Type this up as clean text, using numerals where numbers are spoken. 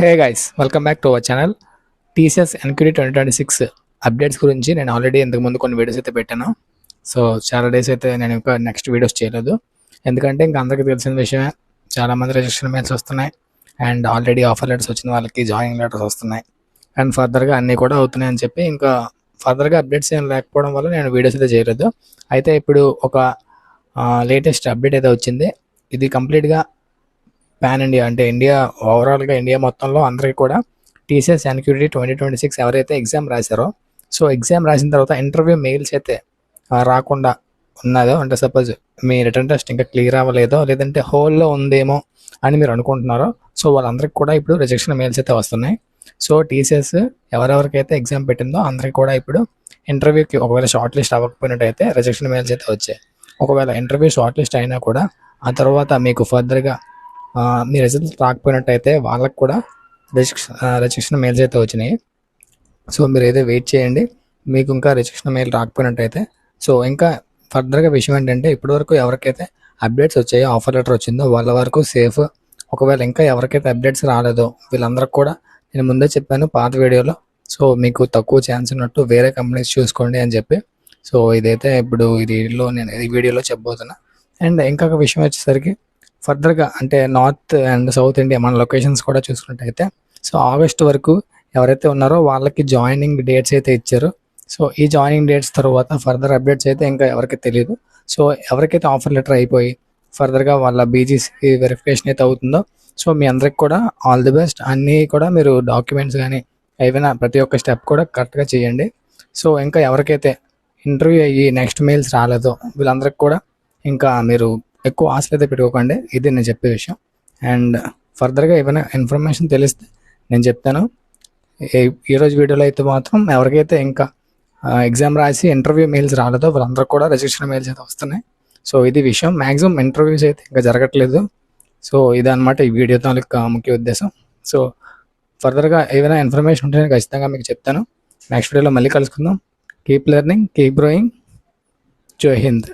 Hey guys, welcome back to our channel. TCS NQT 2026 updates గురించి నేను already ఇంతకుముందు కొన్ని వీడియోస్ అయితే పెట్టాను. సో చాలా డేస్ అయితే నేను ఇంకా నెక్స్ట్ వీడియోస్ చేయలేదు, ఎందుకంటే ఇంకా అందరికీ తెలిసిన విషయమే. చాలామంది రిజిస్ట్రేషన్ మెయిల్స్ వస్తున్నాయి అండ్ ఆల్రెడీ ఆఫర్ లెటర్స్ వచ్చిన వాళ్ళకి జాయినింగ్ లెటర్స్ వస్తున్నాయి అండ్ ఫర్దర్గా అన్నీ కూడా అవుతున్నాయి అని చెప్పి ఇంకా ఫర్దర్గా అప్డేట్స్ ఏం లేకపోవడం వల్ల నేను వీడియోస్ అయితే చేయలేదు. అయితే ఇప్పుడు ఒక లేటెస్ట్ అప్డేట్ అయితే వచ్చింది. ఇది కంప్లీట్గా పాన్ ఇండియా, అంటే ఇండియా ఓవరాల్గా ఇండియా మొత్తంలో అందరికీ కూడా టీసీఎస్ ఎన్క్యూటీ 2026 ఎవరైతే ఎగ్జామ్ రాశారో, సో ఎగ్జామ్ రాసిన తర్వాత ఇంటర్వ్యూ మెయిల్స్ అయితే రాకుండా ఉన్నదో, అంటే సపోజ్ మీ రిటర్న్ టెస్ట్ ఇంకా క్లియర్ అవ్వలేదో లేదంటే హోల్లో ఉందేమో అని మీరు అనుకుంటున్నారో, సో వాళ్ళందరికీ కూడా ఇప్పుడు రిజెక్షన్ మెయిల్స్ అయితే వస్తున్నాయి. సో టీసీఎస్ ఎవరెవరికైతే ఎగ్జామ్ పెట్టిందో అందరికీ కూడా ఇప్పుడు ఇంటర్వ్యూకి ఒకవేళ షార్ట్ లిస్ట్ అవ్వకపోయినట్టయితే రిజెక్షన్ మెయిల్స్ అయితే వచ్చాయి. ఒకవేళ ఇంటర్వ్యూ షార్ట్ లిస్ట్ అయినా కూడా ఆ తర్వాత మీకు ఫర్దర్గా మీ రిజల్ట్ రాకపోయినట్టయితే వాళ్ళకు కూడా రిజెక్షన్ మెయిల్స్ అయితే వచ్చినాయి. సో మీరు అయితే వెయిట్ చేయండి, మీకు ఇంకా రిజెక్షన్ మెయిల్ రాకపోయినట్టయితే. సో ఇంకా ఫర్దర్గా విషయం ఏంటంటే, ఇప్పటివరకు ఎవరికైతే అప్డేట్స్ వచ్చాయో, ఆఫర్ లెటర్ వచ్చిందో వాళ్ళ వరకు సేఫ్. ఒకవేళ ఇంకా ఎవరికైతే అప్డేట్స్ రాలేదో వీళ్ళందరికీ కూడా నేను ముందే చెప్పాను పాత వీడియోలో, సో మీకు తక్కువ ఛాన్స్ ఉన్నట్టు వేరే కంపెనీస్ చూసుకోండి అని చెప్పి. సో ఇదైతే ఇప్పుడు నేను ఈ వీడియోలో చెప్పబోతున్నా. అండ్ ఇంకొక విషయం వచ్చేసరికి ఫర్దర్గా అంటే నార్త్ అండ్ సౌత్ ఇండియా మన లొకేషన్స్ కూడా చూసుకున్నట్టయితే, సో ఆగస్ట్ వరకు ఎవరైతే ఉన్నారో వాళ్ళకి జాయినింగ్ డేట్స్ అయితే ఇచ్చారు. సో ఈ జాయినింగ్ డేట్స్ తర్వాత ఫర్దర్ అప్డేట్స్ అయితే ఇంకా ఎవరికి తెలియదు. సో ఎవరికైతే ఆఫర్ లెటర్ అయిపోయి ఫర్దర్గా వాళ్ళ బీజీసీ వెరిఫికేషన్ అయితే అవుతుందో, సో మీ అందరికి కూడా ఆల్ ది బెస్ట్. అన్నీ కూడా మీరు డాక్యుమెంట్స్ కానీ ఏవైనా ప్రతి ఒక్క స్టెప్ కూడా కరెక్ట్గా చేయండి. సో ఇంకా ఎవరికైతే ఇంటర్వ్యూ అయ్యి నెక్స్ట్ మెయిల్స్ రాలేదో వీళ్ళందరికీ కూడా ఇంకా మీరు ఎక్కువ ఆశలు అయితే పెట్టుకోకండి, ఇది నేను చెప్పే విషయం. అండ్ ఫర్దర్గా ఏమైనా ఇన్ఫర్మేషన్ తెలిస్తే నేను చెప్తాను. ఈరోజు వీడియోలో అయితే మాత్రం ఎవరికైతే ఇంకా ఎగ్జామ్ రాసి ఇంటర్వ్యూ మెయిల్స్ రాలేదో వాళ్ళందరూ కూడా రిజిస్ట్రేషన్ మెయిల్స్ అయితే వస్తున్నాయి. సో ఇది విషయం. మ్యాక్సిమం ఇంటర్వ్యూస్ అయితే ఇంకా జరగట్లేదు. సో ఇదన్నమాట ఈ వీడియో తాలూకా ముఖ్య ఉద్దేశం. సో ఫర్దర్గా ఏమైనా ఇన్ఫర్మేషన్ ఉంటే నేను ఖచ్చితంగా మీకు చెప్తాను. నెక్స్ట్ వీడియోలో మళ్ళీ కలుసుకుందాం. Keep learning, keep growing. జై హింద్.